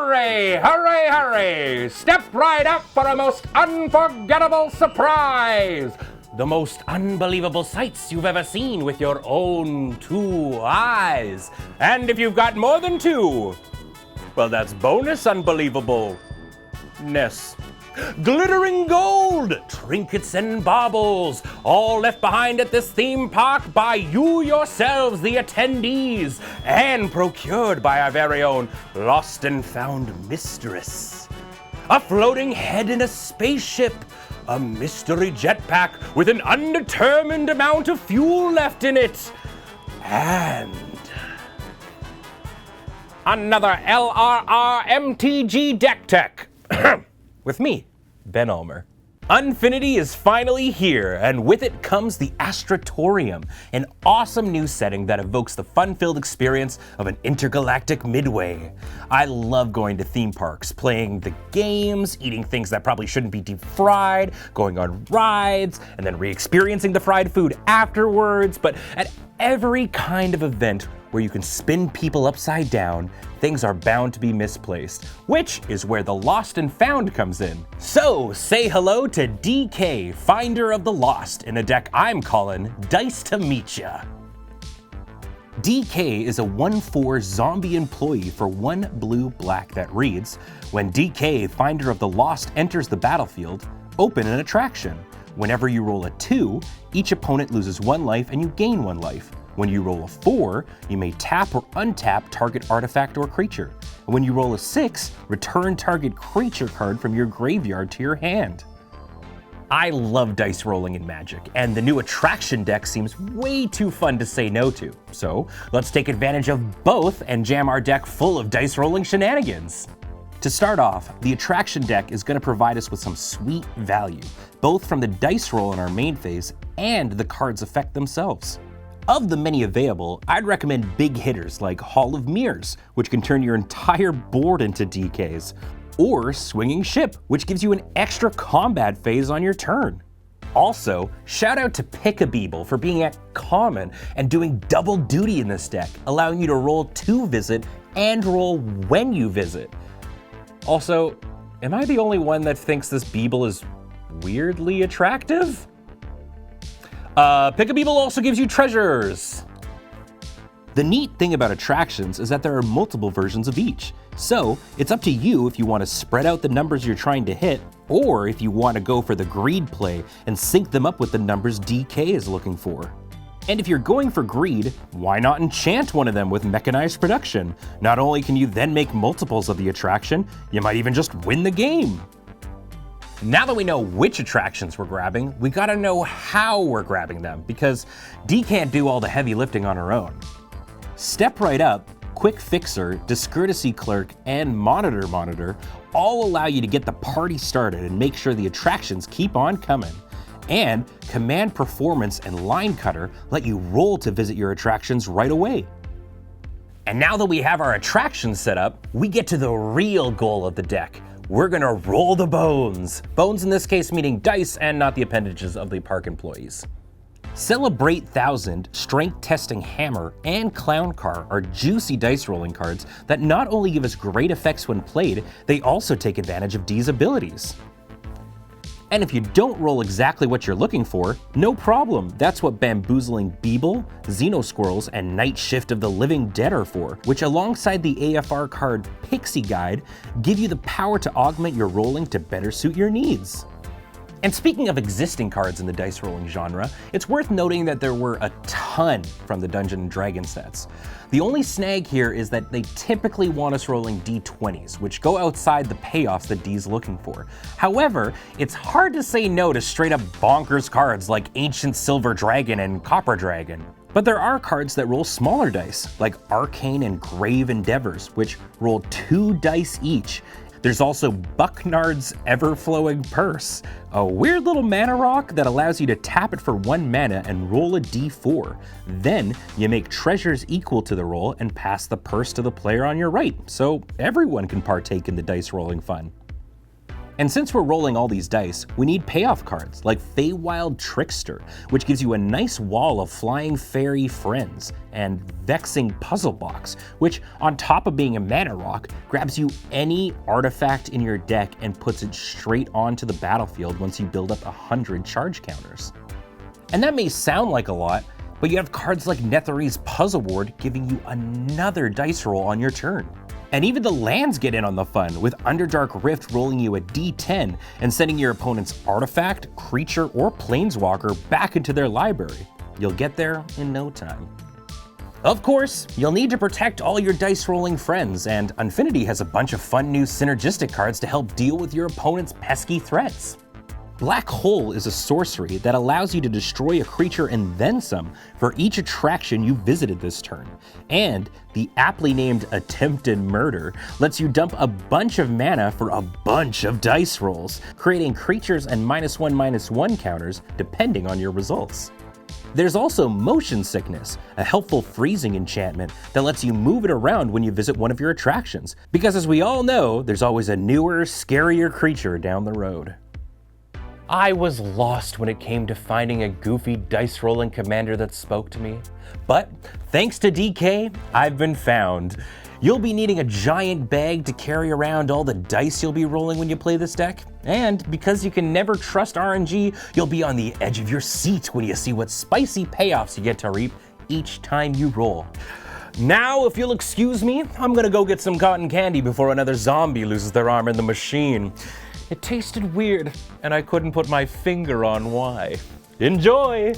Hooray, hooray, hooray! Step right up for a most unforgettable surprise! The most unbelievable sights you've ever seen with your own two eyes. And if you've got more than two, well, that's bonus unbelievableness. Glittering gold, trinkets and baubles, all left behind at this theme park by you yourselves, the attendees, and procured by our very own lost and found mistress. A floating head in a spaceship, a mystery jetpack with an undetermined amount of fuel left in it, and another LRR MTG deck tech. With me, Ben Ulmer. Unfinity is finally here, and with it comes the Astratorium, an awesome new setting that evokes the fun-filled experience of an intergalactic midway. I love going to theme parks, playing the games, eating things that probably shouldn't be deep fried, going on rides, and then re-experiencing the fried food afterwards. But at every kind of event where you can spin people upside down, things are bound to be misplaced, which is where the lost and found comes in. So say hello to DK, Finder of the Lost, in a deck I'm calling Dice to Meetcha. DK is a 1/4 zombie employee for 1 blue-black that reads, when DK, Finder of the Lost, enters the battlefield, open an attraction. Whenever you roll a 2, each opponent loses 1 life and you gain 1 life. When you roll a 4, you may tap or untap target artifact or creature. And when you roll a 6, return target creature card from your graveyard to your hand. I love dice rolling in Magic, and the new attraction deck seems way too fun to say no to. So let's take advantage of both and jam our deck full of dice rolling shenanigans. To start off, the attraction deck is going to provide us with some sweet value, both from the dice roll in our main phase and the card's effect themselves. Of the many available, I'd recommend big hitters like Hall of Mirrors, which can turn your entire board into DKs, or Swinging Ship, which gives you an extra combat phase on your turn. Also, shout out to Pick-a-Beeble for being at common and doing double duty in this deck, allowing you to roll to visit and roll when you visit. Also, am I the only one that thinks this Beeble is weirdly attractive? Pick-a-Beeble also gives you treasures. The neat thing about attractions is that there are multiple versions of each. So it's up to you if you want to spread out the numbers you're trying to hit, or if you want to go for the greed play and sync them up with the numbers DK is looking for. And if you're going for greed, why not enchant one of them with mechanized production? Not only can you then make multiples of the attraction, you might even just win the game. Now that we know which attractions we're grabbing, we gotta know how we're grabbing them, because D can't do all the heavy lifting on her own. Step Right Up, Quick Fixer, Discourtesy Clerk, and Monitor all allow you to get the party started and make sure the attractions keep on coming. And Command Performance and Line Cutter let you roll to visit your attractions right away. And now that we have our attractions set up, we get to the real goal of the deck. We're gonna roll the bones. Bones in this case meaning dice and not the appendages of the park employees. Celebrate 1000, Strength Testing Hammer, and Clown Car are juicy dice rolling cards that not only give us great effects when played, they also take advantage of D's abilities. And if you don't roll exactly what you're looking for, no problem. That's what Bamboozling Beeble, Xenosquirrels, and Night Shift of the Living Dead are for, which alongside the AFR card Pixie Guide, give you the power to augment your rolling to better suit your needs. And speaking of existing cards in the dice rolling genre, it's worth noting that there were a ton from the Dungeons & Dragons sets. The only snag here is that they typically want us rolling D20s, which go outside the payoffs that D's looking for. However, it's hard to say no to straight up bonkers cards like Ancient Silver Dragon and Copper Dragon. But there are cards that roll smaller dice, like Arcane and Grave Endeavors, which roll 2 dice each. There's also Bucknard's Ever-Flowing Purse, a weird little mana rock that allows you to tap it for 1 mana and roll a d4. Then you make treasures equal to the roll and pass the purse to the player on your right, so everyone can partake in the dice rolling fun. And since we're rolling all these dice, we need payoff cards like Feywild Trickster, which gives you a nice wall of flying fairy friends, and Vexing Puzzle Box, which on top of being a mana rock, grabs you any artifact in your deck and puts it straight onto the battlefield once you build up 100 charge counters. And that may sound like a lot, but you have cards like Netheri's Puzzle Ward giving you another dice roll on your turn. And even the lands get in on the fun, with Underdark Rift rolling you a d10 and sending your opponent's artifact, creature, or planeswalker back into their library. You'll get there in no time. Of course, you'll need to protect all your dice rolling friends, and Unfinity has a bunch of fun new synergistic cards to help deal with your opponent's pesky threats. Black Hole is a sorcery that allows you to destroy a creature and then some for each attraction you visited this turn. And the aptly named Attempted Murder lets you dump a bunch of mana for a bunch of dice rolls, creating creatures and -1/-1 counters depending on your results. There's also Motion Sickness, a helpful freezing enchantment that lets you move it around when you visit one of your attractions, because as we all know, there's always a newer, scarier creature down the road. I was lost when it came to finding a goofy dice rolling commander that spoke to me. But thanks to DK, I've been found. You'll be needing a giant bag to carry around all the dice you'll be rolling when you play this deck. And because you can never trust RNG, you'll be on the edge of your seat when you see what spicy payoffs you get to reap each time you roll. Now, if you'll excuse me, I'm gonna go get some cotton candy before another zombie loses their arm in the machine. It tasted weird, and I couldn't put my finger on why. Enjoy!